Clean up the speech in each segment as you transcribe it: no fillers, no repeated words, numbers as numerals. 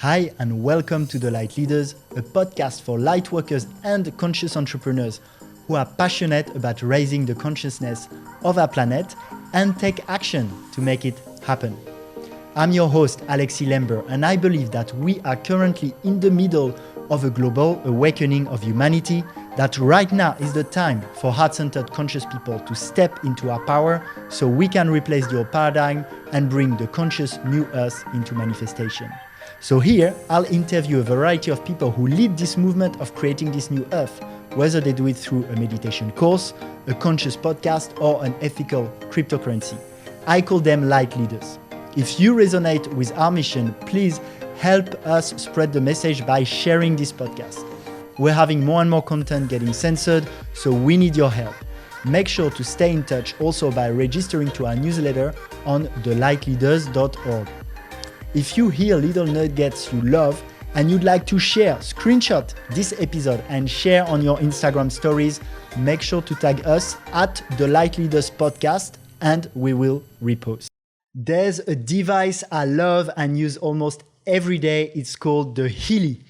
Hi and welcome to the Lightleaders, a podcast for lightworkers and conscious entrepreneurs who are passionate about raising the consciousness of our planet and take action to make it happen. I'm your host, Alexis Lember, and I believe that we are currently in the middle of a global awakening of humanity, that right now is the time for heart-centered conscious people to step into our power so we can replace the old paradigm and bring the conscious new earth into manifestation. So here, I'll interview a variety of people who lead this movement of creating this new earth, whether they do it through a meditation course, a conscious podcast, or an ethical cryptocurrency. I call them light leaders. If you resonate with our mission, please help us spread the message by sharing this podcast. We're having more and more content getting censored, so we need your help. Make sure to stay in touch also by registering to our newsletter on thelightleaders.org. If you hear little nuggets you love and you'd like to share, screenshot this episode and share on your Instagram stories, make sure to tag us at the Lightleaders podcast and we will repost. There's a device I love and use almost every day. It's called the Healy.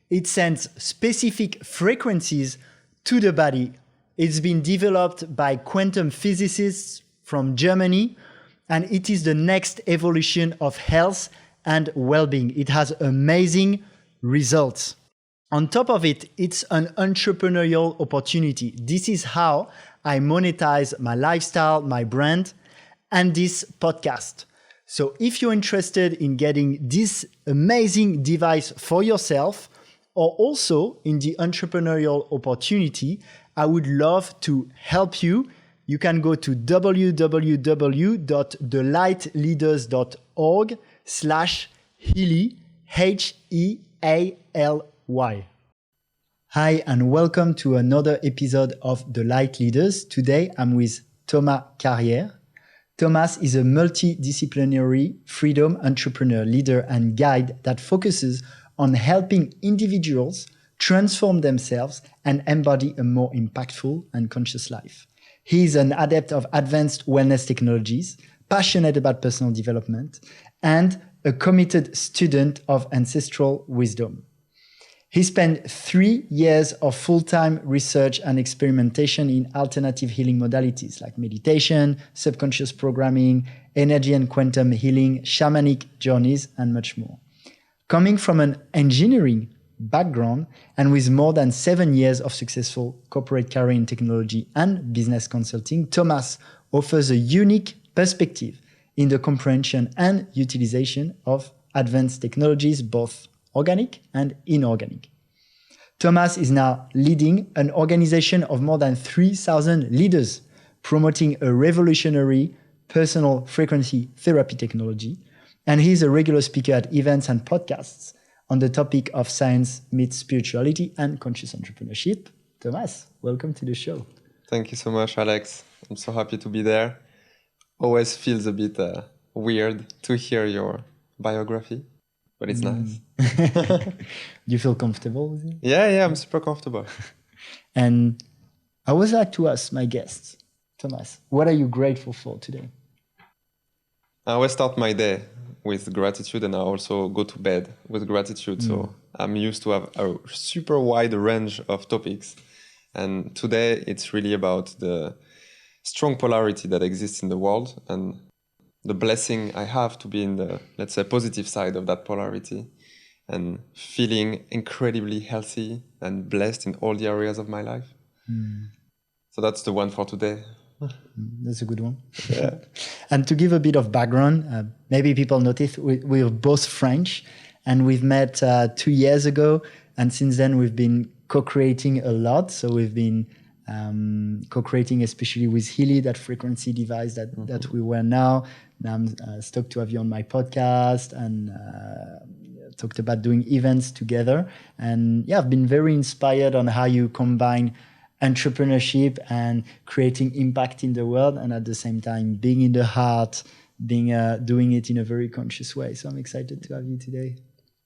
It sends specific frequencies to the body. It's been developed by quantum physicists from Germany, and it is the next evolution of health and well-being. It has amazing results. On top of it, it's an entrepreneurial opportunity. This is how I monetize my lifestyle, my brand, and this podcast. So if you're interested in getting this amazing device for yourself, or also in the entrepreneurial opportunity, I would love to help you. You can go to www.thelightleaders.org/Healy, Healy. Hi, and welcome to another episode of The Light Leaders. Today, I'm with Thomas Carriere. Thomas is a multidisciplinary freedom entrepreneur, leader, and guide that focuses on helping individuals transform themselves and embody a more impactful and conscious life. He is an adept of advanced wellness technologies, passionate about personal development, and a committed student of ancestral wisdom. He spent 3 years of full-time research and experimentation in alternative healing modalities like meditation, subconscious programming, energy and quantum healing, shamanic journeys, and much more. Coming from an engineering background and with more than 7 years of successful corporate career in technology and business consulting, Thomas offers a unique perspective in the comprehension and utilization of advanced technologies, both organic and inorganic. Thomas is now leading an organization of more than 3,000 leaders, promoting a revolutionary personal frequency therapy technology, and he's a regular speaker at events and podcasts on the topic of science meets spirituality and conscious entrepreneurship. Thomas, welcome to the show. Thank you so much, Alex. I'm so happy to be there. Always feels a bit weird to hear your biography, but it's nice. Do you feel comfortable with it? Yeah, I'm super comfortable. And I always like to ask my guests, Thomas, what are you grateful for today? I always start my day with gratitude, and I also go to bed with gratitude. So I'm used to have a super wide range of topics. And today it's really about the strong polarity that exists in the world and the blessing I have to be in the, let's say, positive side of that polarity and feeling incredibly healthy and blessed in all the areas of my life. So that's the one for today. That's a good one. Yeah. And to give a bit of background, maybe people notice we're both French and we've met 2 years ago. And since then, we've been co-creating a lot. So we've been co-creating, especially with Healy, that frequency device that we wear now. Now I'm stoked to have you on my podcast and talked about doing events together. And yeah, I've been very inspired on how you combine entrepreneurship and creating impact in the world, and at the same time being in the heart, doing it in a very conscious way. So I'm excited to have you today.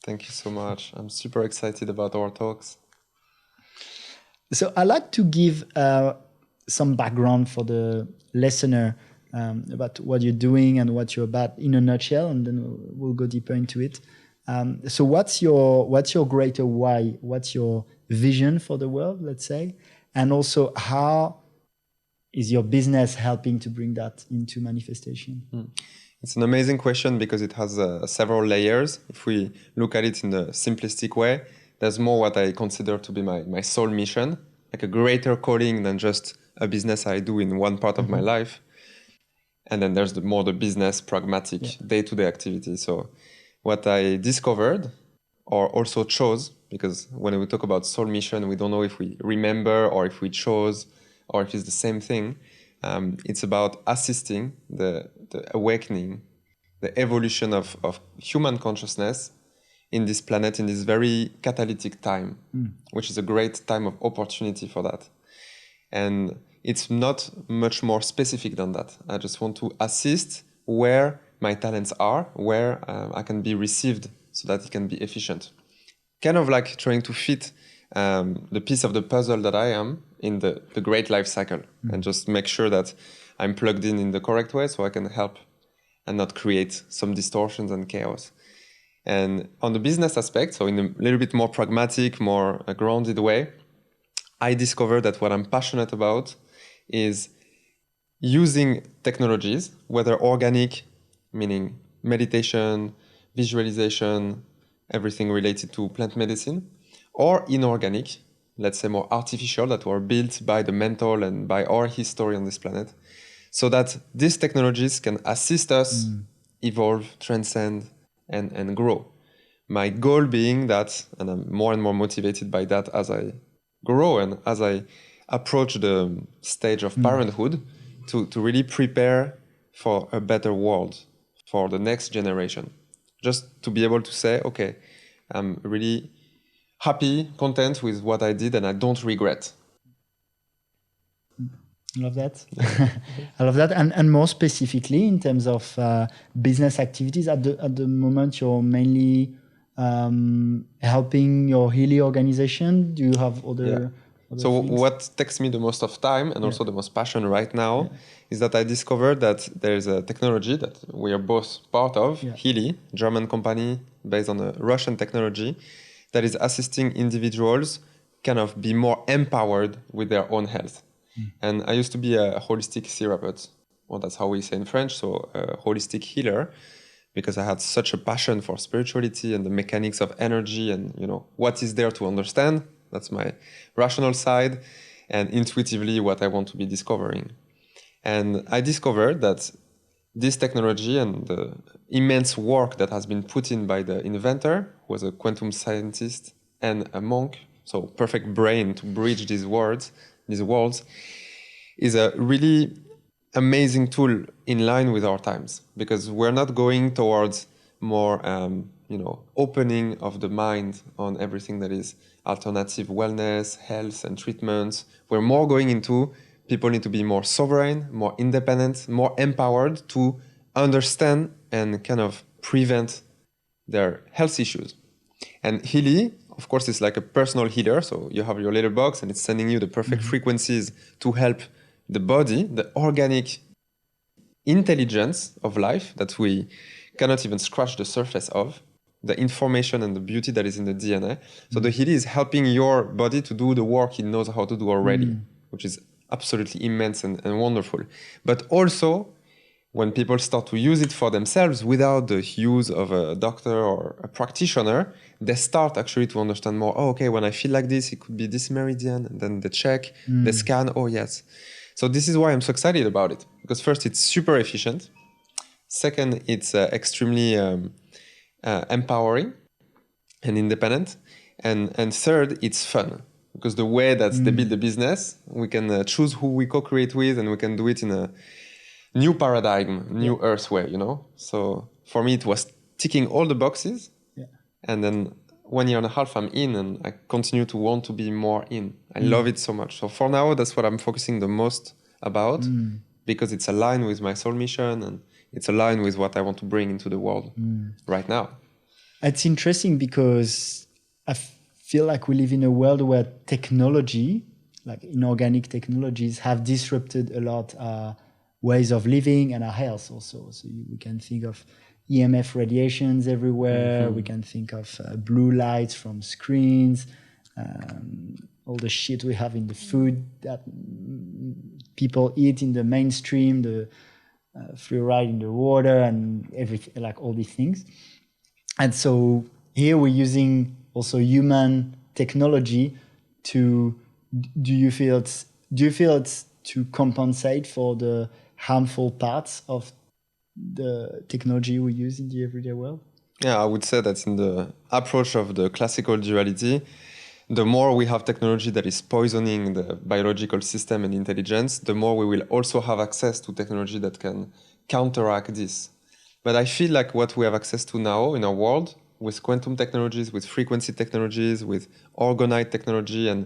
Thank you so much. I'm super excited about our talks. So I like to give some background for the listener about what you're doing and what you're about in a nutshell, and then we'll go deeper into it. So what's your greater why? What's your vision for the world, let's say? And also, how is your business helping to bring that into manifestation? It's an amazing question because it has several layers. If we look at it in the simplistic way, there's more what I consider to be my soul mission, like a greater calling than just a business I do in one part of my life. And then there's the business, pragmatic, day-to-day activity. So what I discovered or also chose, because when we talk about soul mission, we don't know if we remember or if we chose or if it's the same thing. It's about assisting the awakening, the evolution of human consciousness in this planet in this very catalytic time, which is a great time of opportunity for that. And it's not much more specific than that. I just want to assist where my talents are, where I can be received so that it can be efficient. Kind of like trying to fit the piece of the puzzle that I am in the great life cycle and just make sure that I'm plugged in the correct way so I can help and not create some distortions and chaos. And on the business aspect, so in a little bit more pragmatic, more grounded way, I discovered that what I'm passionate about is using technologies, whether organic, meaning meditation, visualization, everything related to plant medicine, or inorganic, let's say more artificial, that were built by the mental and by our history on this planet, so that these technologies can assist us evolve, transcend, and grow. My goal being that, and I'm more and more motivated by that as I grow and as I approach the stage of parenthood, to really prepare for a better world for the next generation. Just to be able to say, okay, I'm really happy, content with what I did, and I don't regret. I love that. I love that. And more specifically, in terms of business activities, at the moment, you're mainly helping your Healy organization. Do you have other so things? What takes me the most of time and also the most passion right now is that I discovered that there's a technology that we are both part of, Healy, German company based on a Russian technology, that is assisting individuals kind of be more empowered with their own health. And I used to be a holistic therapist, well, that's how we say in French, so a holistic healer, because I had such a passion for spirituality and the mechanics of energy and, what is there to understand. That's my rational side, and intuitively what I want to be discovering. And I discovered that this technology and the immense work that has been put in by the inventor, who was a quantum scientist and a monk, so perfect brain to bridge these worlds, is a really amazing tool in line with our times, because we're not going towards more, opening of the mind on everything that is alternative wellness, health, and treatments. We're more going into people need to be more sovereign, more independent, more empowered to understand and kind of prevent their health issues. And Healy, of course, is like a personal healer. So you have your little box and it's sending you the perfect frequencies to help the body, the organic intelligence of life that we cannot even scratch the surface of, the information and the beauty that is in the DNA. So the Healy is helping your body to do the work it knows how to do already, which is absolutely immense and wonderful. But also, when people start to use it for themselves without the use of a doctor or a practitioner, they start actually to understand more, okay, when I feel like this, it could be this meridian, and then they check, they scan, oh yes. So this is why I'm so excited about it, because first, it's super efficient. Second, it's extremely empowering and independent. And third, it's fun, because the way that they build the business, we can choose who we co-create with, and we can do it in a new paradigm, new earth way, So for me, it was ticking all the boxes. And then 1 year and a half, I'm in, and I continue to want to be more in. I love it so much. So for now, that's what I'm focusing the most about, because it's aligned with my soul mission and it's aligned with what I want to bring into the world right now. It's interesting because I feel like we live in a world where technology, like inorganic technologies, have disrupted a lot ways of living and our health also. So we can think of EMF radiations everywhere. We can think of blue lights from screens, all the shit we have in the food that people eat in the mainstream, the fluoride in the water and everything, like all these things. And so here we're using also human technology to, do you feel it's to compensate for the harmful parts of the technology we use in the everyday world? Yeah, I would say that in the approach of the classical duality, the more we have technology that is poisoning the biological system and intelligence, the more we will also have access to technology that can counteract this. But I feel like what we have access to now in our world, with quantum technologies, with frequency technologies, with orgonite technology, and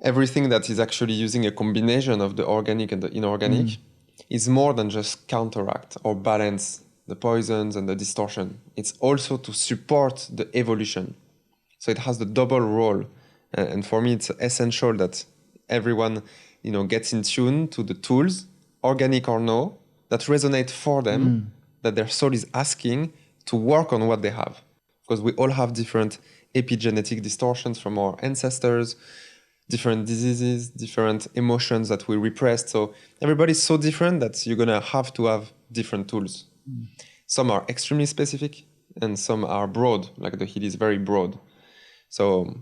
everything that is actually using a combination of the organic and the inorganic, is more than just counteract or balance the poisons and the distortion. It's also to support the evolution. So it has the double role. And for me, it's essential that everyone, gets in tune to the tools, organic or no, that resonate for them, that their soul is asking to work on what they have. Because we all have different epigenetic distortions from our ancestors, different diseases, different emotions that we repressed. So everybody's so different that you're going to have different tools. Some are extremely specific and some are broad, like the heal is very broad. So,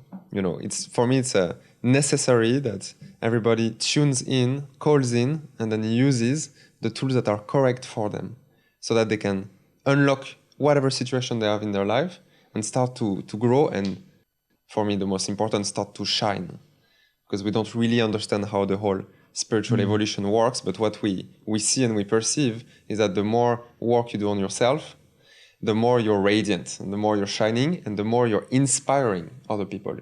for me, it's necessary that everybody tunes in, calls in, and then uses the tools that are correct for them so that they can unlock whatever situation they have in their life and start to grow. And for me, the most important, start to shine. Because we don't really understand how the whole spiritual evolution works. But what we see and we perceive is that the more work you do on yourself, the more you're radiant and the more you're shining and the more you're inspiring other people,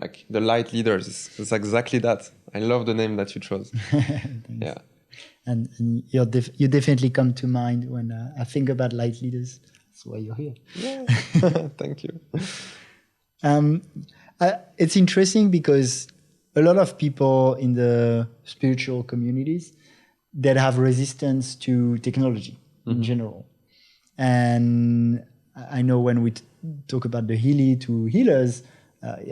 Like the Lightleaders is exactly that. I love the name that you chose. Yeah. And you definitely come to mind when I think about Lightleaders. That's why you're here. Yeah. Thank you. It's interesting because a lot of people in the spiritual communities that have resistance to technology in general. And I know when we talk about the Healy to healers,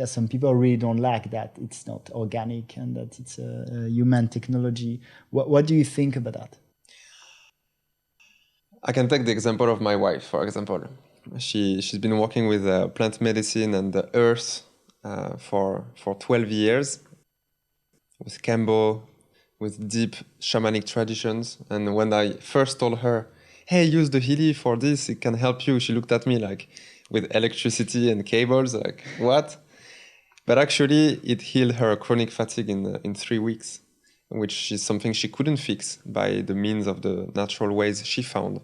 some people really don't like that it's not organic and that it's a human technology. What do you think about that? I can take the example of my wife, for example. She's been working with plant medicine and the earth for 12 years with Kambo, with deep shamanic traditions. And when I first told her, hey, use the Healy for this, it can help you, she looked at me like with electricity and cables, like, what? But actually, it healed her chronic fatigue in 3 weeks, which is something she couldn't fix by the means of the natural ways she found.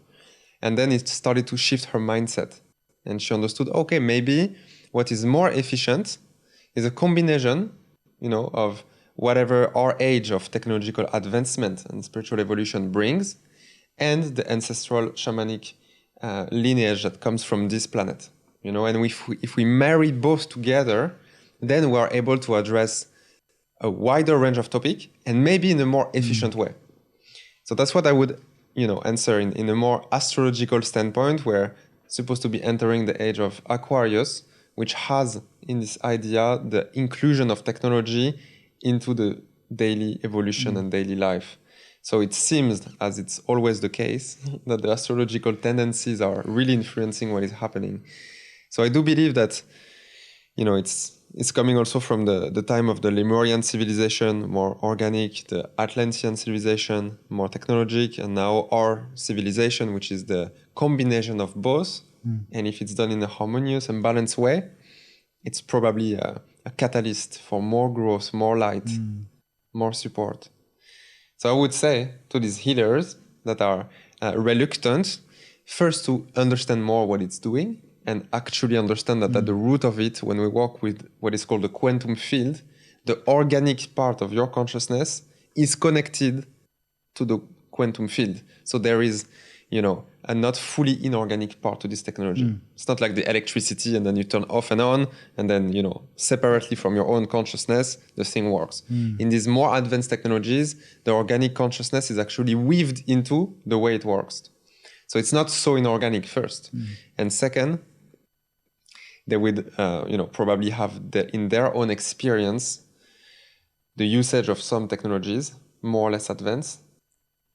And then it started to shift her mindset. And she understood, okay, maybe what is more efficient is a combination, of whatever our age of technological advancement and spiritual evolution brings, and the ancestral shamanic lineage that comes from this planet. And if we marry both together, then we are able to address a wider range of topics and maybe in a more efficient way. So that's what I would, answer in a more astrological standpoint, where it's supposed to be entering the age of Aquarius, which has in this idea the inclusion of technology into the daily evolution and daily life. So it seems, as it's always the case, that the astrological tendencies are really influencing what is happening. So I do believe that, it's coming also from the time of the Lemurian civilization, more organic, the Atlantean civilization, more technologic, and now our civilization, which is the combination of both. And if it's done in a harmonious and balanced way, it's probably a catalyst for more growth, more light, more support. So I would say to these healers that are reluctant, first to understand more what it's doing and actually understand that at the root of it, when we work with what is called the quantum field, the organic part of your consciousness is connected to the quantum field. So there is, a not fully inorganic part to this technology. It's not like the electricity and then you turn off and on and then, separately from your own consciousness, the thing works. In these more advanced technologies, the organic consciousness is actually weaved into the way it works. So it's not so inorganic first. And second, they would, probably have in their own experience, the usage of some technologies, more or less advanced,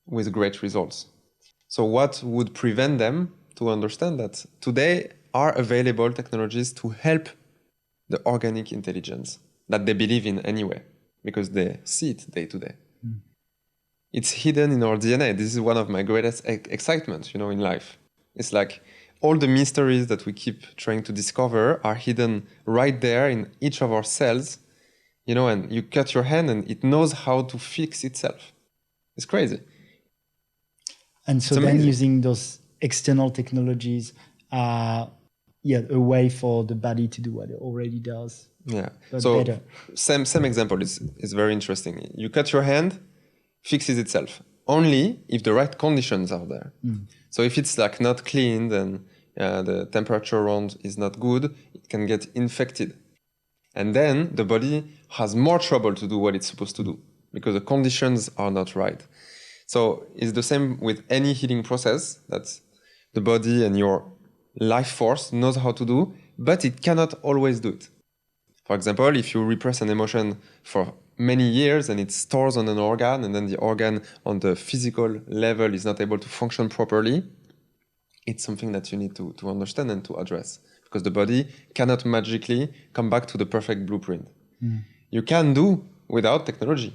with great results. So what would prevent them to understand that today are available technologies to help the organic intelligence that they believe in anyway, because they see it day to day. It's hidden in our DNA. This is one of my greatest excitements, in life. It's like all the mysteries that we keep trying to discover are hidden right there in each of our cells, and you cut your hand and it knows how to fix itself. It's crazy. And so then using those external technologies are a way for the body to do what it already does. Yeah. But so better. Same example is very interesting. You cut your hand, fixes itself only if the right conditions are there. So if it's like not cleaned and the temperature around is not good, it can get infected. And then the body has more trouble to do what it's supposed to do because the conditions are not right. So it's the same with any healing process that the body and your life force knows how to do, but it cannot always do it. For example, if you repress an emotion for many years and it stores on an organ and then the organ on the physical level is not able to function properly, it's something that you need to understand and to address because the body cannot magically come back to the perfect blueprint. You can do without technology,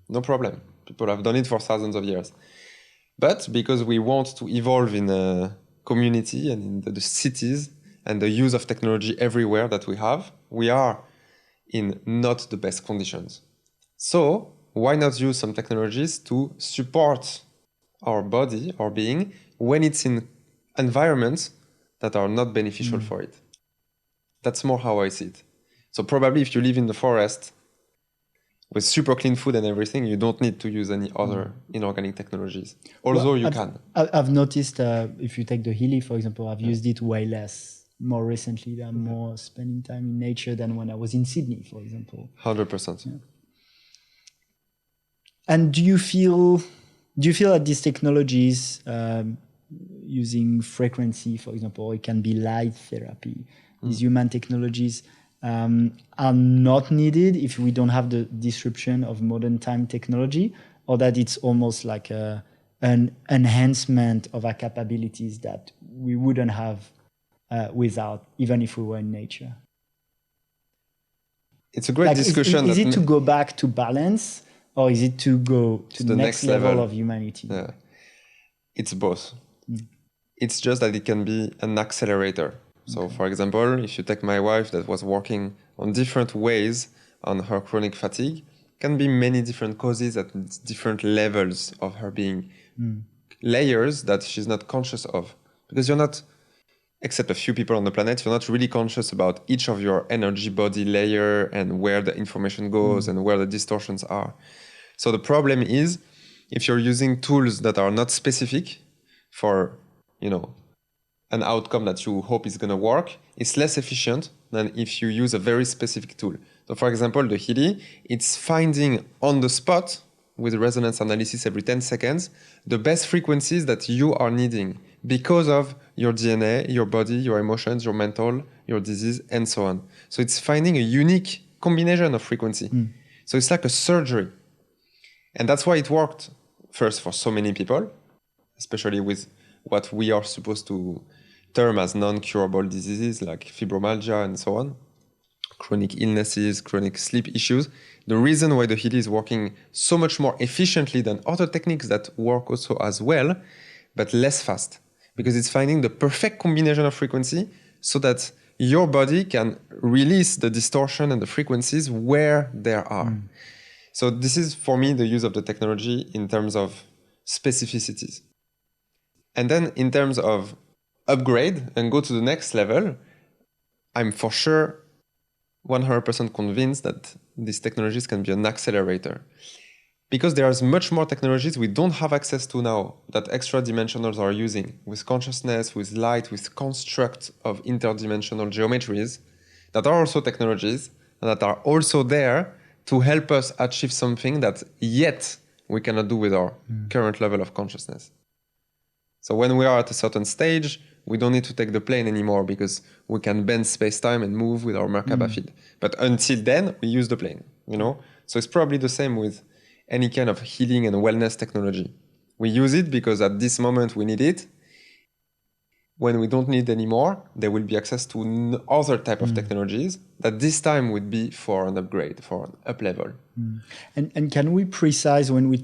no problem. People have done it for thousands of years. But because we want to evolve in a community and in the cities and the use of technology everywhere that we are in not the best conditions. So why not use some technologies to support our body, our being, when it's in environments that are not beneficial for it? That's more how I see it. So probably if you live in the forest with super clean food and everything, you don't need to use any other inorganic technologies. Although you can. I've noticed if you take the Healy, for example, I've used it way less more recently. I'm more spending time in nature than when I was in Sydney, for example. 100%. Yeah. And do you feel that these technologies, using frequency, for example, it can be light therapy, these human technologies, are not needed if we don't have the disruption of modern time technology, or that it's almost like an enhancement of our capabilities that we wouldn't have without, even if we were in nature? It's a great discussion. Is it to go back to balance, or is it to go to the next level of humanity? Yeah. It's both. It's just that it can be an accelerator. So, for example, if you take my wife that was working on different ways on her chronic fatigue, can be many different causes at different levels of her being, layers that she's not conscious of. Because you're not, except a few people on the planet, you're not really conscious about each of your energy body layer and where the information goes and where the distortions are. So the problem is, if you're using tools that are not specific for, an outcome that you hope is going to work, it's less efficient than if you use a very specific tool. So for example, the Healy, it's finding on the spot with resonance analysis every 10 seconds, the best frequencies that you are needing because of your DNA, your body, your emotions, your mental, your disease, and so on. So it's finding a unique combination of frequency. So it's like a surgery. And that's why it worked first for so many people, especially with what we are supposed to term as non-curable diseases like fibromyalgia and so on, chronic illnesses, chronic sleep issues. The reason why the Healy is working so much more efficiently than other techniques that work also as well, but less fast, because it's finding the perfect combination of frequency so that your body can release the distortion and the frequencies where there are. So this is, for me, the use of the technology in terms of specificities. And then in terms of upgrade and go to the next level, I'm for sure 100% convinced that these technologies can be an accelerator. because there's much more technologies we don't have access to now that extra dimensionals are using with consciousness, with light, with construct of interdimensional geometries that are also technologies that are also there to help us achieve something that yet we cannot do with our current level of consciousness. So when we are at a certain stage, we don't need to take the plane anymore because we can bend space-time and move with our Merkaba field. But until then, we use the plane, you know? So it's probably the same with any kind of healing and wellness technology. We use it because at this moment we need it. When we don't need anymore, there will be access to other type of technologies that this time would be for an upgrade, for an up level. And can we precise when we,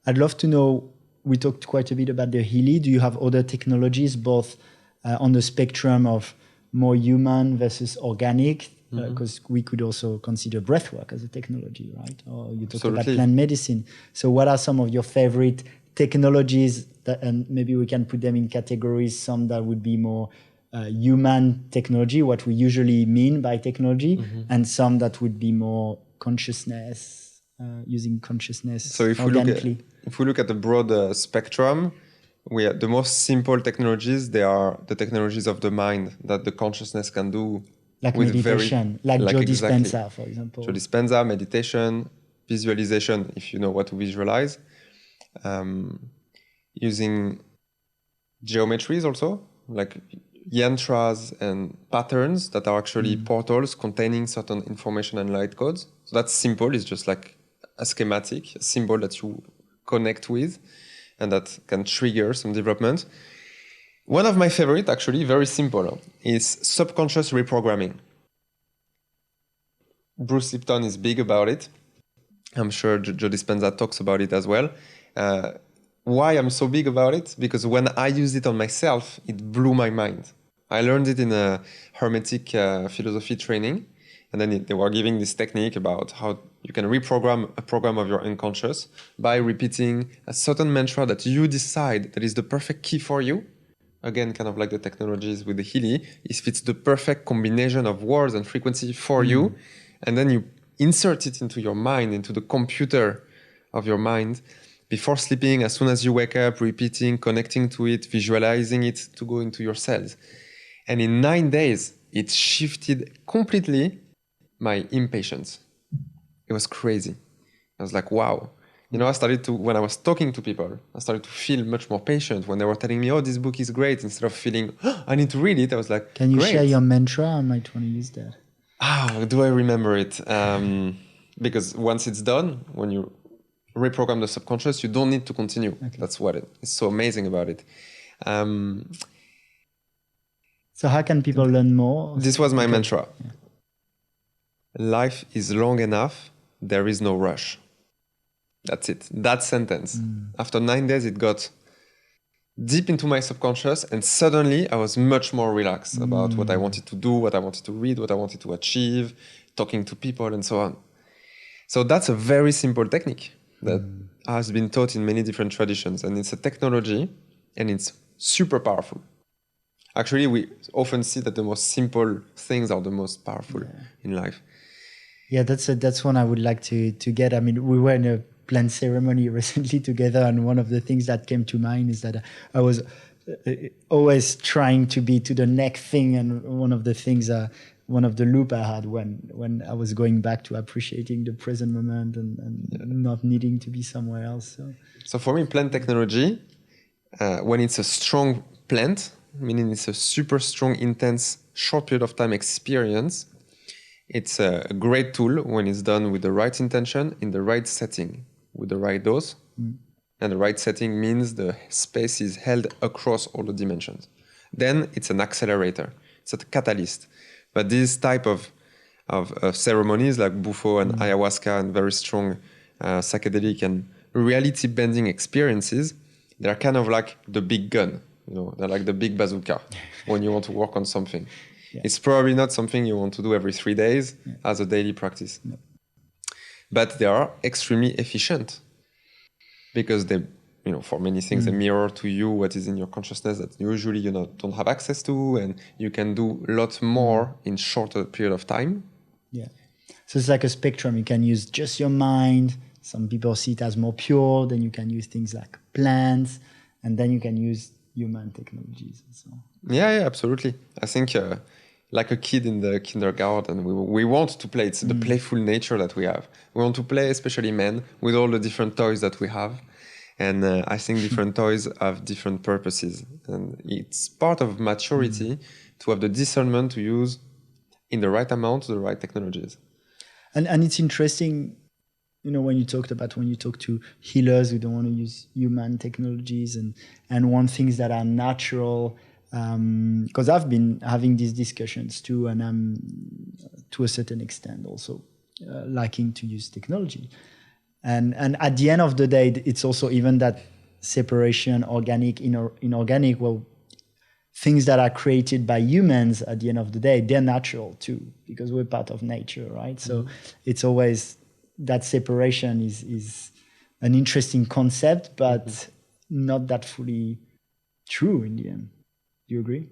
I'd love to know, we talked quite a bit about the Healy. Do you have other technologies, both on the spectrum of more human versus organic? Because we could also consider breathwork as a technology, right? Or you talked about plant medicine. So what are some of your favorite technologies that, and maybe we can put them in categories, some that would be more human technology, what we usually mean by technology, and some that would be more consciousness, using consciousness so organically. If we look at the broad spectrum, the most simple technologies, they are the technologies of the mind that the consciousness can do. Like meditation, like Joe Dispenza, for example. Joe Dispenza, meditation, visualization, if you know what to visualize. Using geometries also, like yantras and patterns that are actually portals containing certain information and light codes. So that's simple, it's just like a schematic, a symbol that you connect with and that can trigger some development. One of my favorite, actually, very simple, is subconscious reprogramming. Bruce Lipton is big about it. I'm sure Joe Dispenza talks about it as well. Why I'm so big about it? Because when I used it on myself, it blew my mind. I learned it in a Hermetic philosophy training. And then they were giving this technique about how you can reprogram a program of your unconscious by repeating a certain mantra that you decide that is the perfect key for you. Again, kind of like the technologies with the Healy, if it's the perfect combination of words and frequency for you, and then you insert it into your mind, into the computer of your mind, before sleeping, as soon as you wake up, repeating, connecting to it, visualizing it to go into your cells. And in 9 days, it shifted completely my impatience. It was crazy. I was like, wow. You know, when I was talking to people, I started to feel much more patient. When they were telling me, oh, this book is great, instead of feeling, oh, I need to read it, I was like, can you great. share your mantra? I might want to use that. Do I remember it? Because once it's done, when you reprogram the subconscious, you don't need to continue. Okay. That's what is so amazing about it. So how can people learn more? This was my mantra. Yeah. Life is long enough. There is no rush. That's it. That sentence. After 9 days, it got deep into my subconscious, and suddenly I was much more relaxed about what I wanted to do, what I wanted to read, what I wanted to achieve, talking to people, and so on. So that's a very simple technique that has been taught in many different traditions, and it's a technology, and it's super powerful. Actually, we often see that the most simple things are the most powerful in life. Yeah, that's one I would like to get. I mean, we were in a plant ceremony recently together, and one of the things that came to mind is that I was always trying to be to the next thing, and one of the things, one of the loop I had when I was going back to appreciating the present moment and not needing to be somewhere else. So for me, plant technology, when it's a strong plant, meaning it's a super strong, intense, short period of time experience, it's a great tool when it's done with the right intention, in the right setting, with the right dose. And the right setting means the space is held across all the dimensions. Then it's an accelerator. It's a catalyst. But this type of ceremonies like Bufo and ayahuasca and very strong psychedelic and reality-bending experiences, they're kind of like the big gun. You know, they're like the big bazooka when you want to work on something. Yeah. It's probably not something you want to do every 3 days as a daily practice. No. But they are extremely efficient because they, you know, for many things, they mirror to you what is in your consciousness that usually you don't have access to, and you can do a lot more in shorter period of time. Yeah. So it's like a spectrum. You can use just your mind, some people see it as more pure. Then you can use things like plants, and then you can use human technologies. So. Yeah, absolutely. I think like a kid in the kindergarten, we want to play. It's the playful nature that we have. We want to play, especially men, with all the different toys that we have. And I think different toys have different purposes. And it's part of maturity to have the discernment to use in the right amount the right technologies. And it's interesting, when you talk to healers who don't want to use human technologies and want things that are natural, because I've been having these discussions too, and I'm to a certain extent also liking to use technology. And at the end of the day, it's also even that separation, organic, inorganic. Well, things that are created by humans at the end of the day, they're natural too, because we're part of nature, right? So it's always that separation is an interesting concept, but not that fully true in the end. Do you agree?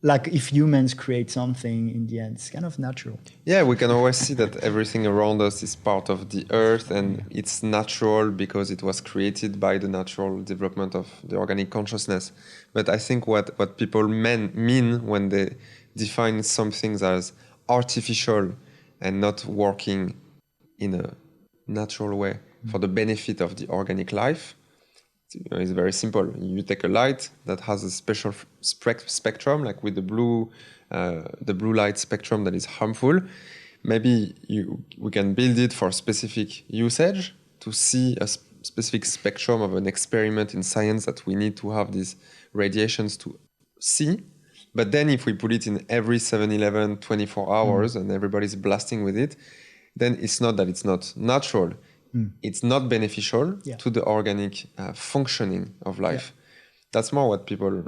Like if humans create something, in the end, it's kind of natural. Yeah, we can always see that everything around us is part of the earth, and it's natural because it was created by the natural development of the organic consciousness. But I think what people mean when they define some things as artificial and not working in a natural way for the benefit of the organic life, it's very simple. You take a light that has a special spectrum, like with the blue light spectrum that is harmful. Maybe we can build it for specific usage to see a specific spectrum of an experiment in science that we need to have these radiations to see. But then if we put it in every 7-Eleven 24 hours and everybody's blasting with it, then it's not that it's not natural. It's not beneficial to the organic functioning of life. That's more what people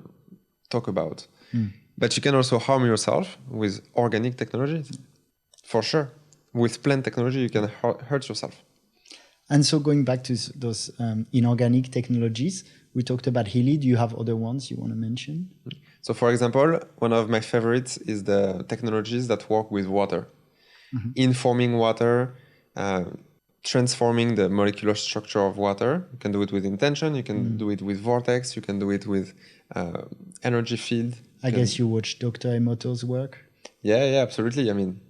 talk about. But you can also harm yourself with organic technologies, for sure. With plant technology, you can hurt yourself. And so going back to those inorganic technologies, we talked about Healy. Do you have other ones you want to mention? So for example, one of my favorites is the technologies that work with water. Informing water, transforming the molecular structure of water. You can do it with intention, you can do it with vortex, you can do it with energy field. I guess you watched Dr. Emoto's work. Yeah, absolutely. I mean,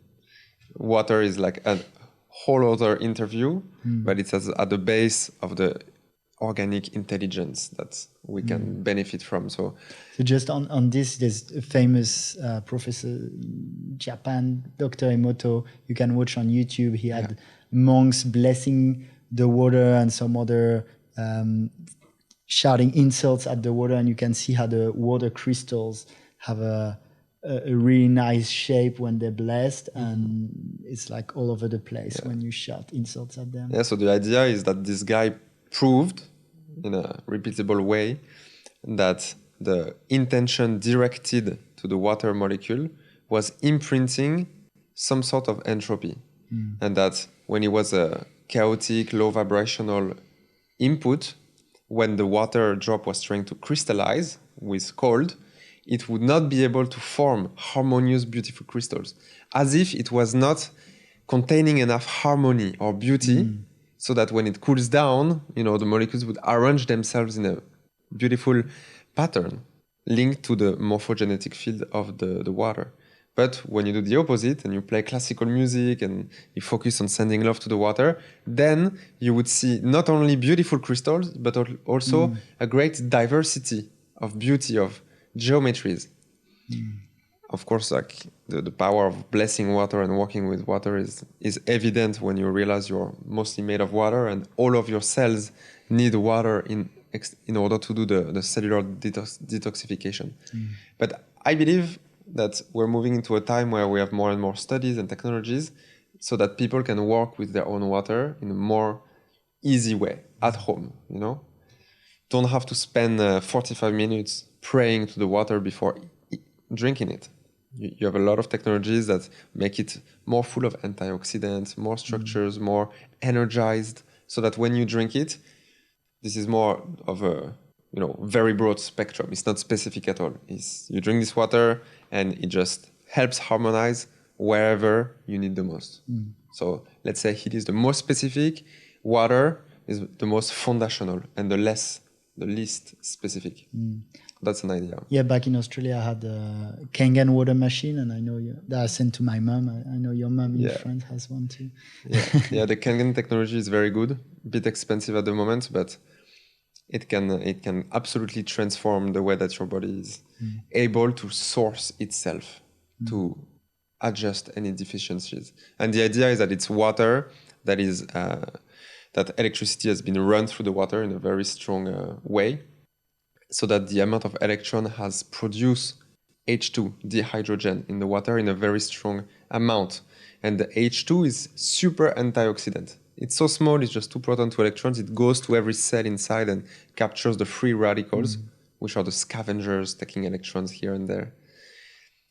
water is like a whole other interview, but it's at the base of the organic intelligence that we can benefit from. So just on this, there's a famous professor in Japan, Dr. Emoto. You can watch on YouTube. He had monks blessing the water and some other shouting insults at the water, and you can see how the water crystals have a really nice shape when they're blessed, and it's like all over the place when you shout insults at them. Yeah, so the idea is that this guy proved in a repeatable way that the intention directed to the water molecule was imprinting some sort of entropy. And that when it was a chaotic, low vibrational input, when the water drop was trying to crystallize with cold, it would not be able to form harmonious, beautiful crystals, as if it was not containing enough harmony or beauty, so that when it cools down, the molecules would arrange themselves in a beautiful pattern linked to the morphogenetic field of the water. But when you do the opposite and you play classical music and you focus on sending love to the water, then you would see not only beautiful crystals, but also a great diversity of beauty, of geometries. Of course, like the power of blessing water and working with water is evident when you realize you're mostly made of water and all of your cells need water in order to do the cellular detoxification. But I believe that we're moving into a time where we have more and more studies and technologies so that people can work with their own water in a more easy way at home, Don't have to spend 45 minutes praying to the water before drinking it. You have a lot of technologies that make it more full of antioxidants, more structures, more energized, so that when you drink it, this is more of a very broad spectrum. It's not specific at all. You drink this water and it just helps harmonize wherever you need the most. So let's say heat is the most specific, water is the most foundational, and the least specific. That's an idea. Yeah, back in Australia, I had a Kangen water machine, and I know that I sent to my mom. I know your mom in France has one too. Yeah, the Kangen technology is very good. A bit expensive at the moment, but it can absolutely transform the way that your body is able to source itself to adjust any deficiencies. And the idea is that it's water that is that electricity has been run through the water in a very strong way, so that the amount of electron has produced H2, dihydrogen, in the water in a very strong amount. And the H2 is super antioxidant. It's so small, it's just 2 protons, 2 electrons. It goes to every cell inside and captures the free radicals, which are the scavengers taking electrons here and there.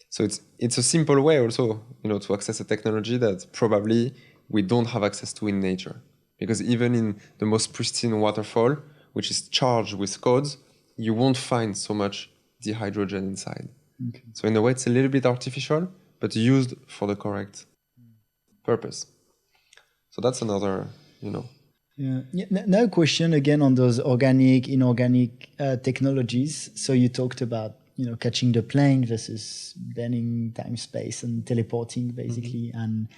So it's a simple way also, to access a technology that probably we don't have access to in nature. Because even in the most pristine waterfall, which is charged with codes, you won't find so much dihydrogen inside. Okay. So in a way, it's a little bit artificial, but used for the correct purpose. So that's another, Yeah. Now, question again on those organic, inorganic technologies. So you talked about, catching the plane versus bending time, space, and teleporting, basically. And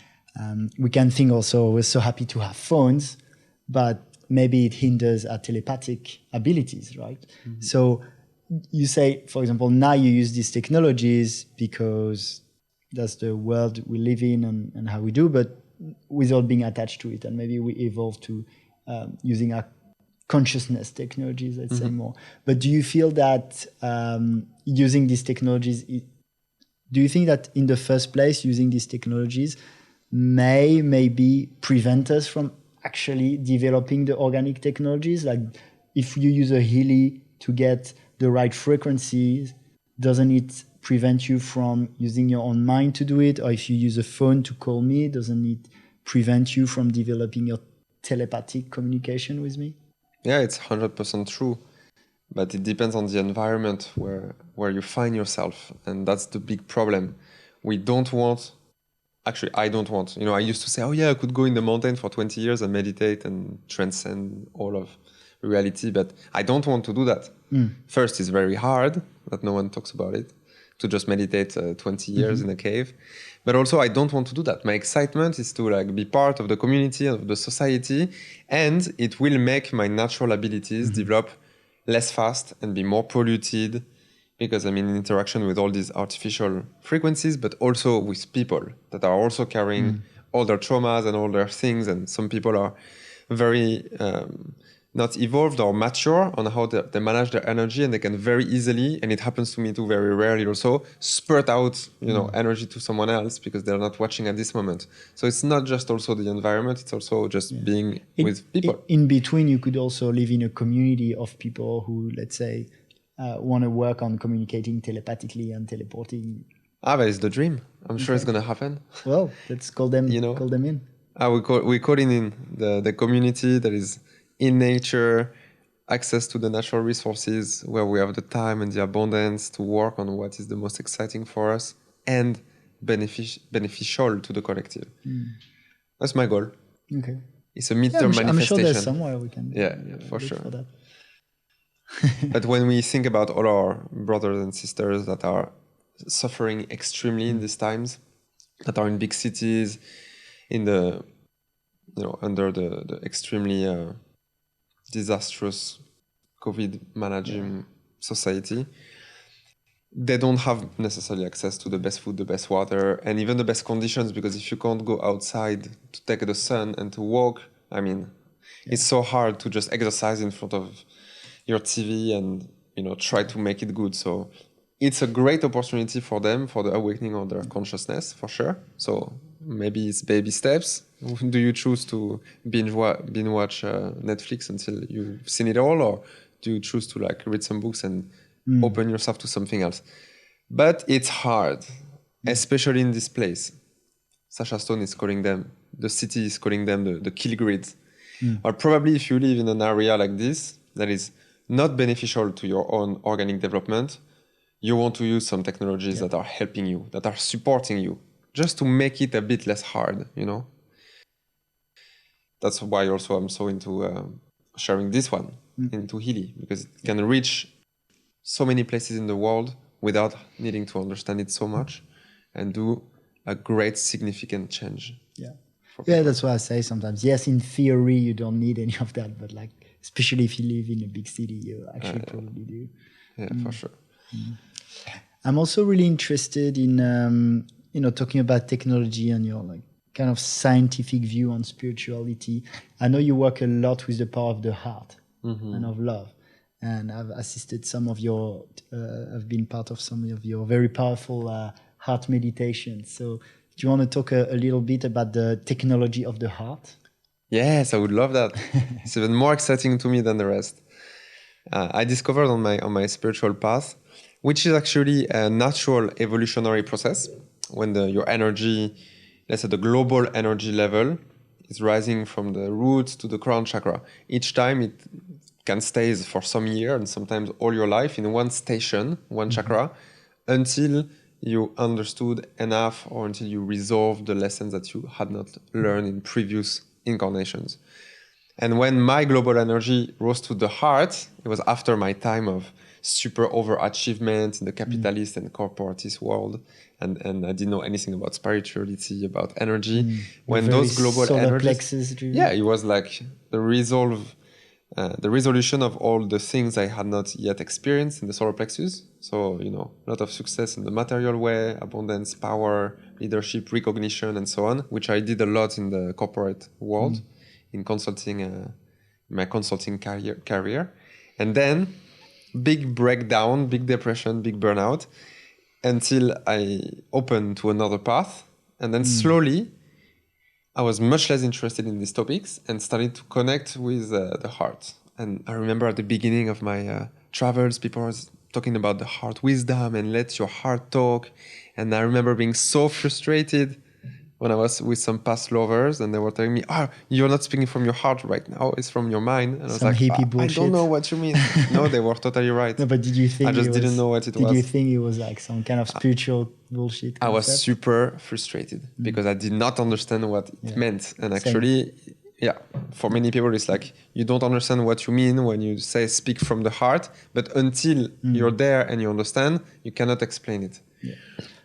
we can think also, we're so happy to have phones, but maybe it hinders our telepathic abilities, right? So you say, for example, now you use these technologies because that's the world we live in and how we do, but without being attached to it. And maybe we evolve to using our consciousness technologies, let's say more. But do you feel that using these technologies, do you think that in the first place, using these technologies maybe prevent us from actually developing the organic technologies? Like if you use a Healy to get the right frequencies, doesn't it prevent you from using your own mind to do it? Or if you use a phone to call me, doesn't it prevent you from developing your telepathic communication with me? Yeah, it's 100% true. But it depends on the environment where you find yourself. And that's the big problem. We don't want... Actually, I don't want. I used to say, oh yeah, I could go in the mountain for 20 years and meditate and transcend all of reality, but I don't want to do that. First, it's very hard, that no one talks about it, to just meditate 20 years in a cave. But also, I don't want to do that. My excitement is to be part of the community, of the society, and it will make my natural abilities develop less fast and be more polluted, because I'm in interaction with all these artificial frequencies, but also with people that are also carrying all their traumas and all their things. And some people are very not evolved or mature on how they manage their energy, and they can very easily, and it happens to me too very rarely also, spurt out energy to someone else because they're not watching at this moment. So it's not just also the environment, it's also just being with people. In between, you could also live in a community of people who, let's say, want to work on communicating telepathically and teleporting. That is the dream. I'm sure it's going to happen. Well, let's call them in. We call in the community that is in nature, access to the natural resources, where we have the time and the abundance to work on what is the most exciting for us and beneficial to the collective. That's my goal. Okay. It's a midterm manifestation. I'm sure there's somewhere we can for sure. For that. But when we think about all our brothers and sisters that are suffering extremely in these times, that are in big cities, in the under the extremely disastrous COVID managing society, they don't have necessarily access to the best food, the best water, and even the best conditions, because if you can't go outside to take the sun and to walk, it's so hard to just exercise in front of your TV and try to make it good. So it's a great opportunity for them, for the awakening of their consciousness, for sure. So maybe it's baby steps. Do you choose to binge watch Netflix until you've seen it all, or do you choose to read some books and open yourself to something else? But it's hard, especially in this place. Sacha Stone is calling them, the city is calling them the kill grids. Or probably if you live in an area like this that is not beneficial to your own organic development, you want to use some technologies that are helping you, that are supporting you, just to make it a bit less hard, that's why also I'm so into sharing this one into Healy, because it can reach so many places in the world without needing to understand it so much and do a great significant change. Yeah, that's what I say sometimes. Yes, in theory, you don't need any of that, but like, especially if you live in a big city, you actually probably do. Yeah, for sure. I'm also really interested in, talking about technology and your like kind of scientific view on spirituality. I know you work a lot with the power of the heart and of love. And I've assisted I've been part of some of your very powerful heart meditations. So do you want to talk a little bit about the technology of the heart? Yes, I would love that. It's even more exciting to me than the rest. I discovered on my spiritual path, which is actually a natural evolutionary process, when your energy, let's say the global energy level, is rising from the roots to the crown chakra. Each time it can stay for some year and sometimes all your life in one station, one chakra, until you understood enough or until you resolved the lessons that you had not learned in previous incarnations. And when my global energy rose to the heart, it was after my time of super overachievement in the capitalist and corporatist world. And I didn't know anything about spirituality, about energy. When those global solar energies, plexus driven. yeah, it was like the resolution of all the things I had not yet experienced in the solar plexus. So, a lot of success in the material way, abundance, power, leadership, recognition, and so on, which I did a lot in the corporate world, in consulting, my consulting career. And then big breakdown, big depression, big burnout, until I opened to another path. And then slowly, I was much less interested in these topics and started to connect with the heart. And I remember at the beginning of my travels, people were talking about the heart wisdom and let your heart talk. And I remember being so frustrated when I was with some past lovers and they were telling me, you're not speaking from your heart right now, it's from your mind. And I was Some like, hippie I bullshit. don't know what you mean. No, they were totally right. No, but did you think I just didn't know what it was. Did you think it was like some kind of spiritual bullshit concept? I was super frustrated because I did not understand what it meant. And actually, for many people, it's like you don't understand what you mean when you say speak from the heart, but until you're there and you understand, you cannot explain it. Yeah.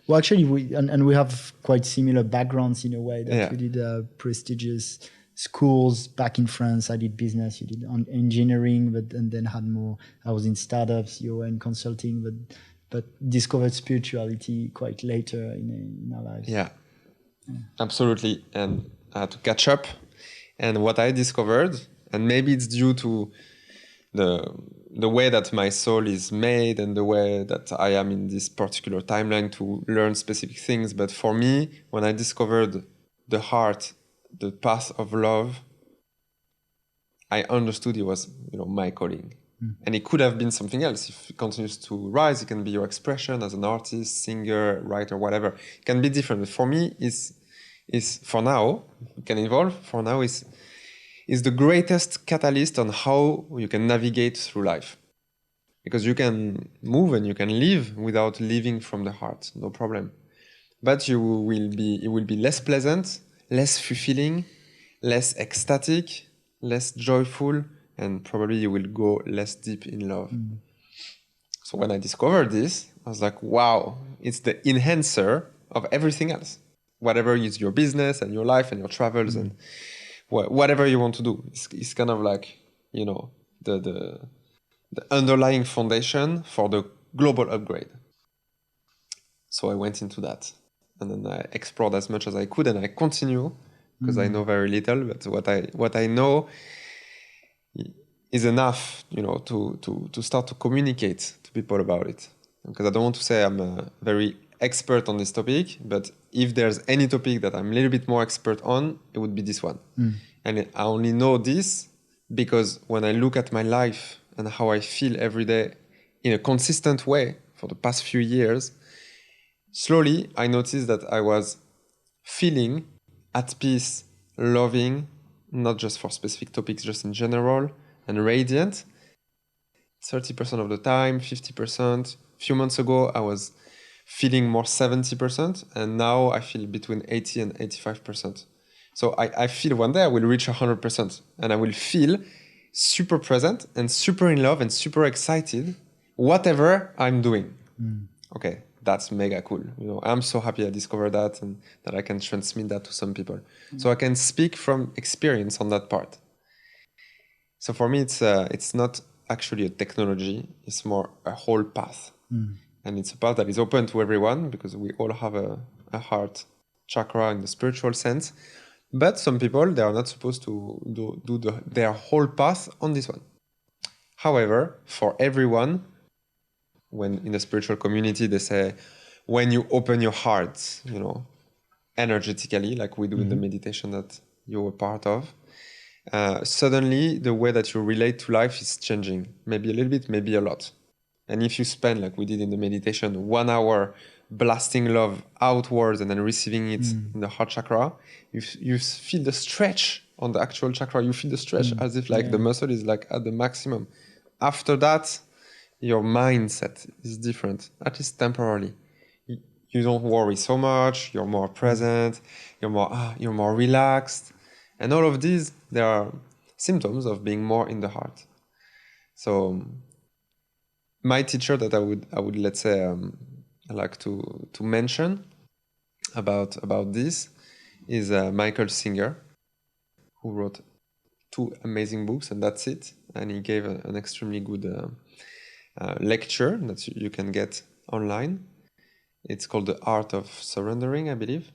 Well, actually, we have quite similar backgrounds in a way that we did prestigious schools back in France. I did business, you did engineering, and then had more. I was in startups, you were in consulting, but discovered spirituality quite later in our lives. Yeah, absolutely. And I had to catch up. And what I discovered, and maybe it's due to the way that my soul is made and the way that I am in this particular timeline to learn specific things. But for me, when I discovered the heart, the path of love, I understood it was, my calling. And it could have been something else. If it continues to rise, it can be your expression as an artist, singer, writer, whatever. It can be different. But for me, is for now, it can evolve. For now, is the greatest catalyst on how you can navigate through life. Because you can move and you can live without living from the heart, no problem. But it will be less pleasant, less fulfilling, less ecstatic, less joyful, and probably you will go less deep in love. So when I discovered this, I was like, wow, it's the enhancer of everything else. Whatever is your business and your life and your travels and whatever you want to do. It's kind of like, the underlying foundation for the global upgrade. So I went into that. And then I explored as much as I could, and I continue because I know very little. But what I know is enough, to start to communicate to people about it. Because I don't want to say I'm a very expert on this topic, but if there's any topic that I'm a little bit more expert on, it would be this one. And I only know this because when I look at my life and how I feel every day in a consistent way for the past few years, slowly I noticed that I was feeling at peace, loving, not just for specific topics, just in general, and radiant. 30% of the time, 50%. A few months ago, I was feeling more 70%, and now I feel between 80 and 85%. So I feel one day I will reach 100% and I will feel super present and super in love and super excited, whatever I'm doing. Okay, that's mega cool. I'm so happy I discovered that and that I can transmit that to some people. So I can speak from experience on that part. So for me, it's not actually a technology. It's more a whole path. And it's a path that is open to everyone because we all have a heart chakra in the spiritual sense. But some people, they are not supposed to do their whole path on this one. However, for everyone, when in the spiritual community, they say, when you open your heart, energetically, like we do in the meditation that you're a part of, suddenly the way that you relate to life is changing. Maybe a little bit, maybe a lot. And if you spend, like we did in the meditation, 1 hour blasting love outwards and then receiving it in the heart chakra, you feel the stretch on the actual chakra. You feel the stretch as if like the muscle is like at the maximum. After that, your mindset is different, at least temporarily. You don't worry so much. You're more present. You're more relaxed, and all of these, they are symptoms of being more in the heart. So my teacher that I would let's say like to mention about this is Michael Singer, who wrote 2 amazing books, and that's it. And he gave an extremely good lecture that you can get online. It's called The Art of Surrendering, I believe.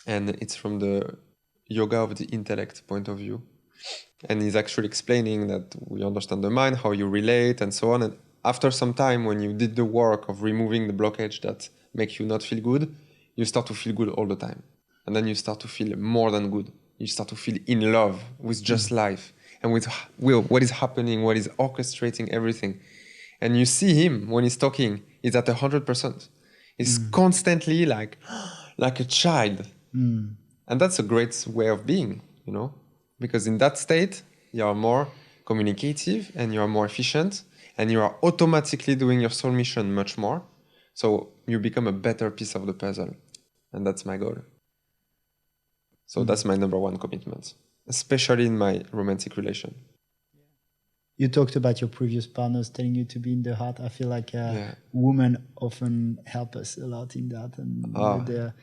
And it's from the yoga of the intellect point of view. And he's actually explaining that we understand the mind, how you relate, and so on. And after some time, when you did the work of removing the blockage that make you not feel good, you start to feel good all the time. And then you start to feel more than good. You start to feel in love with just life and with what is happening, what is orchestrating everything. And you see him when he's talking, he's at 100%. He's constantly like a child. And that's a great way of being, because in that state, you are more communicative and you are more efficient and you are automatically doing your soul mission much more. So you become a better piece of the puzzle. And that's my goal. So that's my number 1 commitment, especially in my romantic relation. You talked about your previous partners telling you to be in the heart. I feel like women often help us a lot in that, and they're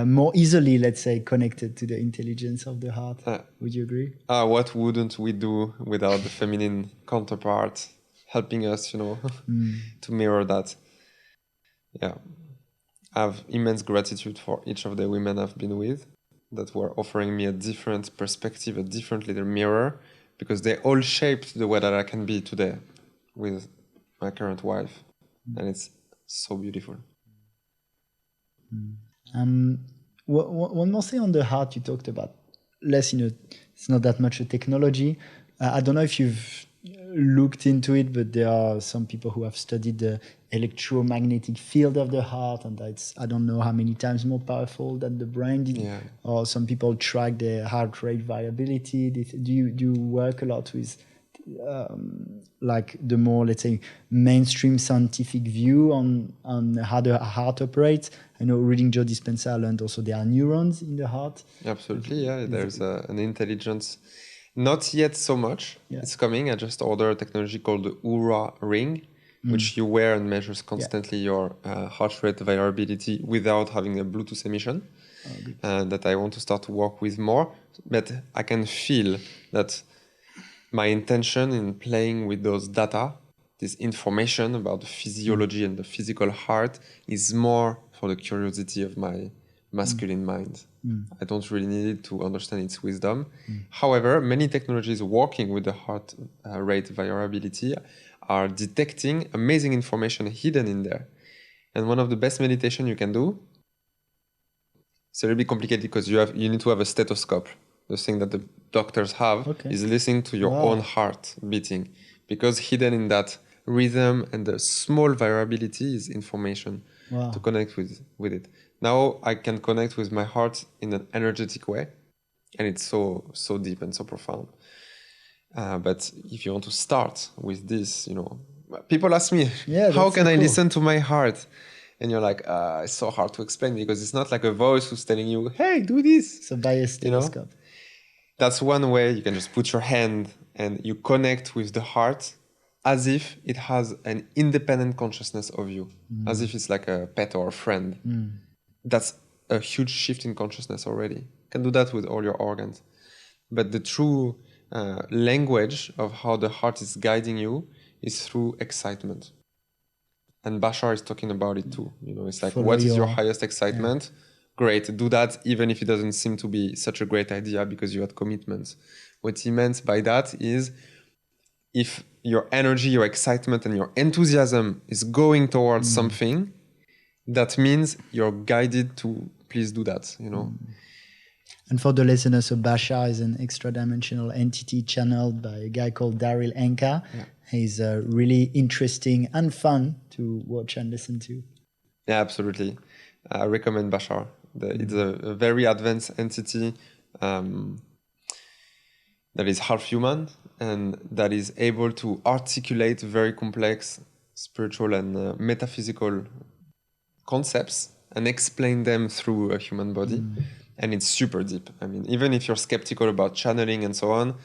more easily, let's say, connected to the intelligence of the heart. Would you agree? What wouldn't we do without the feminine counterpart helping us, to mirror that? Yeah. I have immense gratitude for each of the women I've been with that were offering me a different perspective, a different little mirror, because they all shaped the way that I can be today with my current wife. And it's so beautiful. One more thing on the heart you talked about. Less, it's not that much a technology. I don't know if you've looked into it, but there are some people who have studied the electromagnetic field of the heart, and that's, I don't know how many times more powerful than the brain. Or some people track their heart rate variability. Do you work a lot with like the more, let's say, mainstream scientific view on how the heart operates? I know reading Joe Dispenza, I learned also there are neurons in the heart. Absolutely, yeah. There's an intelligence. Not yet so much. Yeah. It's coming. I just ordered a technology called the Oura ring, which you wear and measures constantly your heart rate variability without having a Bluetooth emission. That I want to start to work with more. But I can feel that my intention in playing with those data, this information about the physiology and the physical heart, is more for the curiosity of my masculine mind. I don't really need it to understand its wisdom. However, many technologies working with the heart rate variability are detecting amazing information hidden in there. And one of the best meditation you can do, it's a little bit complicated because you need to have a stethoscope. The thing that the doctors have is listening to your own heart beating, because hidden in that rhythm and the small variability is information to connect with it. Now I can connect with my heart in an energetic way, and it's so deep and so profound. But if you want to start with this, people ask me, how can I listen to my heart? and you're like, it's so hard to explain because it's not like a voice who's telling you, hey, do this. So by a stethoscope. That's one way. You can just put your hand and you connect with the heart as if it has an independent consciousness of you, as if it's like a pet or a friend. That's a huge shift in consciousness already. You can do that with all your organs. But the true language of how the heart is guiding you is through excitement. And Bashar is talking about it too. It's like, what is your highest excitement? Yeah. Great, do that even if it doesn't seem to be such a great idea because you had commitments. What he meant by that is if your energy, your excitement, and your enthusiasm is going towards something, that means you're guided to please do that, And for the listeners, so Bashar is an extra-dimensional entity channeled by a guy called Daryl Anka. Yeah. He's really interesting and fun to watch and listen to. Yeah, absolutely. I recommend Bashar. It's a very advanced entity that is half human and that is able to articulate very complex spiritual and metaphysical concepts and explain them through a human body. And it's super deep. I mean, even if you're skeptical about channeling and so on,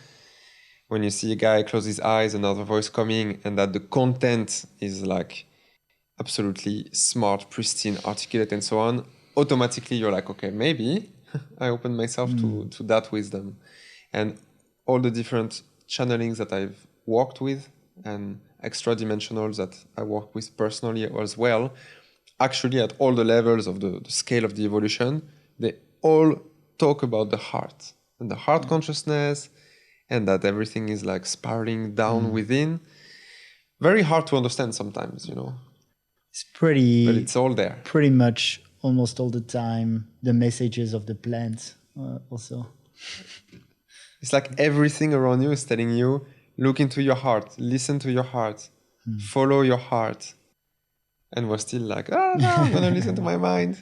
when you see a guy close his eyes, another voice coming, and that the content is like absolutely smart, pristine, articulate, and so on, automatically you're like, okay, maybe I open myself to that wisdom. And all the different channelings that I've worked with and extra dimensionals that I work with personally as well, actually at all the levels of the scale of the evolution, they all talk about the heart and the heart consciousness, and that everything is like spiraling down within. Very hard to understand sometimes, It's pretty... But it's all there. Pretty much almost all the time, the messages of the plants also. It's like everything around you is telling you, look into your heart, listen to your heart, follow your heart. And we're still like, no, I'm going to listen to my mind.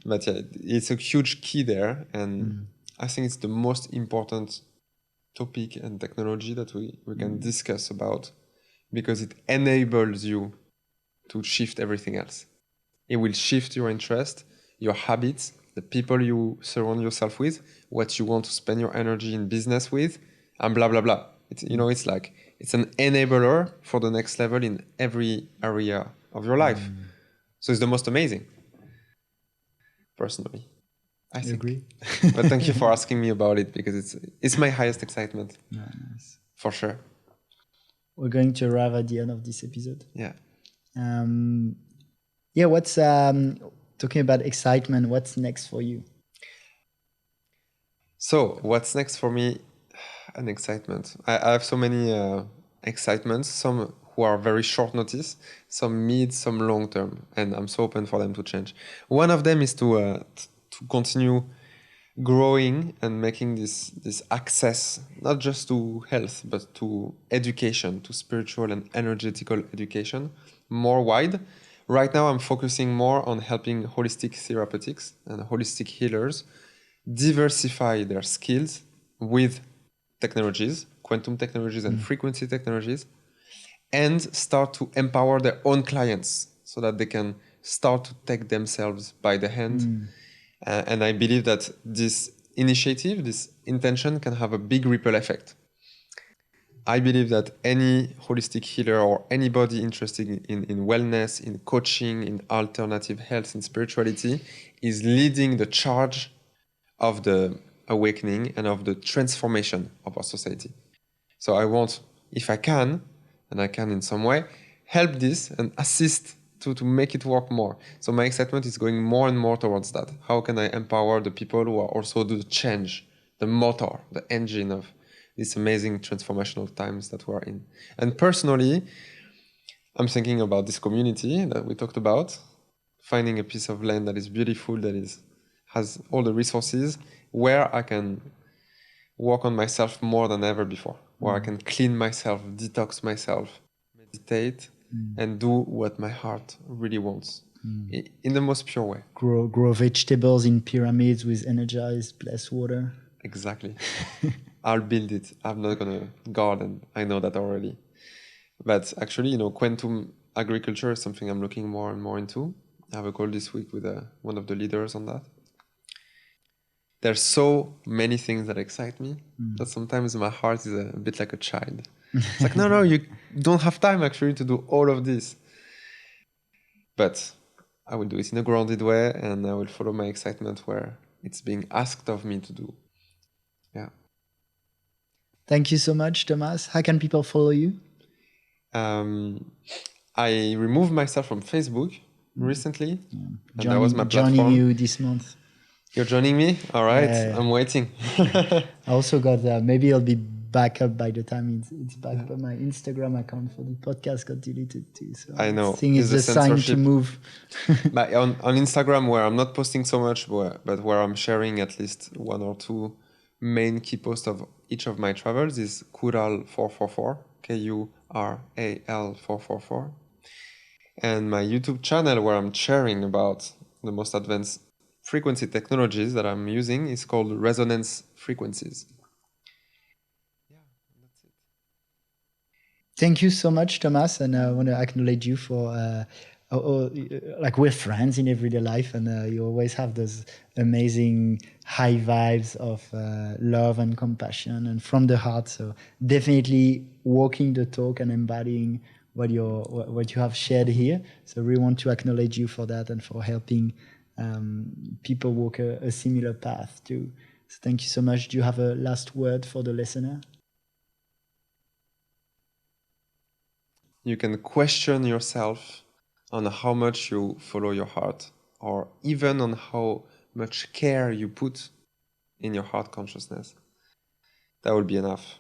But yeah, it's a huge key there. And I think it's the most important topic and technology that we can discuss about, because it enables you to shift everything else. It will shift your interest, your habits, the people you surround yourself with, what you want to spend your energy in business with, and blah, blah, blah. It's like, it's an enabler for the next level in every area of your life. So it's the most amazing, personally. I agree. But thank you for asking me about it, because it's my highest excitement. Nice. For sure. We're going to arrive at the end of this episode. Yeah. What's talking about excitement, what's next for you? So what's next for me? An excitement. I have so many excitements, some who are very short notice, some mid, some long term, and I'm so open for them to change. One of them is to continue growing and making this access, not just to health, but to education, to spiritual and energetical education, more wide. Right now, I'm focusing more on helping holistic therapeutics and holistic healers diversify their skills with technologies, quantum technologies and frequency technologies, and start to empower their own clients so that they can start to take themselves by the hand. And I believe that this initiative, this intention, can have a big ripple effect. I believe that any holistic healer or anybody interested in wellness, in coaching, in alternative health, in spirituality, is leading the charge of the awakening and of the transformation of our society. So I want, if I can, and I can in some way, help this and assist to make it work more. So my excitement is going more and more towards that. How can I empower the people who are also the change, the motor, the engine of these amazing transformational times that we're in? And personally, I'm thinking about this community that we talked about, finding a piece of land that is beautiful, that has all the resources, where I can work on myself more than ever before, where I can clean myself, detox myself, meditate, and do what my heart really wants in the most pure way. Grow vegetables in pyramids with energized blessed water. Exactly. I'll build it. I'm not going to garden. I know that already. But actually, quantum agriculture is something I'm looking more and more into. have a call this week with one of the leaders on that. There's so many things that excite me that sometimes my heart is a bit like a child. It's like, no, you don't have time actually to do all of this. But I will do it in a grounded way, and I will follow my excitement where it's being asked of me to do. Yeah. Thank you so much, Thomas. How can people follow you? I removed myself from Facebook recently, and that was my Joining platform. you this month. You're joining me? All right, I'm waiting. I also got, maybe it'll be back up by the time it's back, but my Instagram account for the podcast got deleted too. So I know. I think it's the sign to move. But on Instagram, where I'm not posting so much, but where I'm sharing at least 1 or 2 main key posts of each of my travels, is Kural444, Kural444. And my YouTube channel, where I'm sharing about the most advanced frequency technologies that I'm using, is called Resonance Frequencies. Yeah, that's it. Thank you so much, Thomas, and I want to acknowledge you for like we're friends in everyday life, and you always have those amazing high vibes of love and compassion and from the heart. So definitely walking the talk and embodying what you have shared here. So we want to acknowledge you for that and for helping people walk a similar path too. So thank you so much. Do you have a last word for the listener? You can question yourself on how much you follow your heart, or even on how much care you put in your heart consciousness. That will be enough.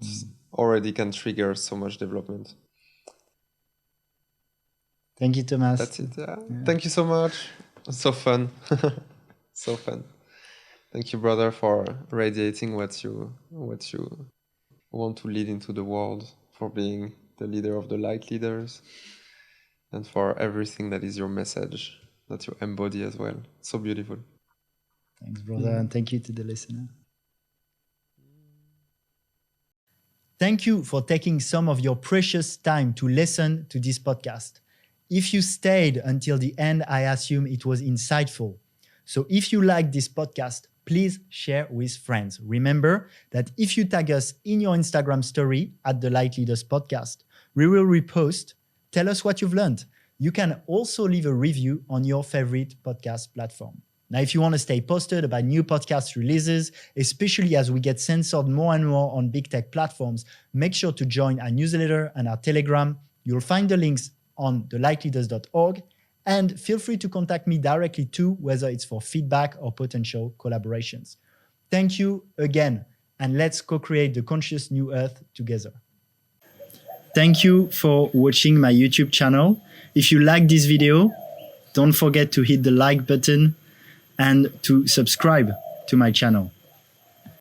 It's already can trigger so much development. Thank you, Thomas. That's it. Yeah. Thank you so much. It's so fun. So fun. Thank you, brother, for radiating what you want to lead into the world, for being the leader of the Lightleaders, and for everything that is your message that you embody as well. So beautiful. Thanks, brother, and thank you to the listener. Thank you for taking some of your precious time to listen to this podcast. If you stayed until the end, I assume it was insightful. So if you like this podcast, please share with friends. Remember that if you tag us in your Instagram story at the Lightleaders podcast, we will repost. Tell us what you've learned. You can also leave a review on your favorite podcast platform. Now, if you want to stay posted about new podcast releases, especially as we get censored more and more on big tech platforms, make sure to join our newsletter and our Telegram. You'll find the links on thelightleaders.org, and feel free to contact me directly too, whether it's for feedback or potential collaborations. Thank you again, and let's co-create the conscious new earth together. Thank you for watching my YouTube channel. If you like this video, don't forget to hit the like button and to subscribe to my channel.